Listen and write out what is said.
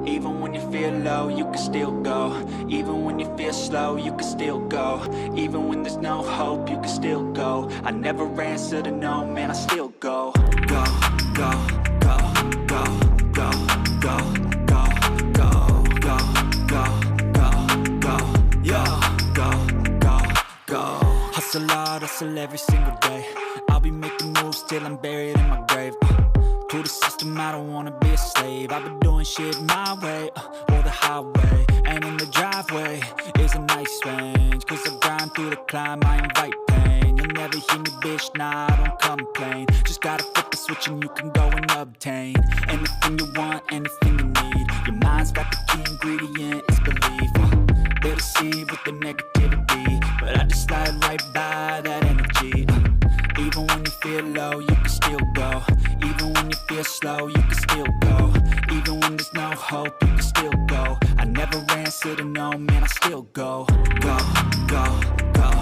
Even when you feel low, you can still go. Even when you feel slow, you can still go. Even when there's no hope, you can still go. I never answer to no, man, I still go. Go, go, go, go, go, go, go, go, go, go, go, go, yeah, go, go, go. Hustle hard, hustle every single day. I'll be making moves till I'm buried in my grave. To the system, I don't wanna be a slave. I've been doing shit my way, or the highway. And in the driveway is a nice range. Cause I grind through the climb, I invite pain. You'll never hear me, bitch, nah, I don't complain. Just gotta flip the switch and you can go and obtain anything you want, anything you need. Your mind's got the key ingredient, it's belief. They'll deceive with the negativity, but I just slide right by that energy. Even when you feel low, you can still go. Even when you feel slow, you can still go. Even when there's no hope, you can still go. I never answer to no, man, I still go. Go, go, go,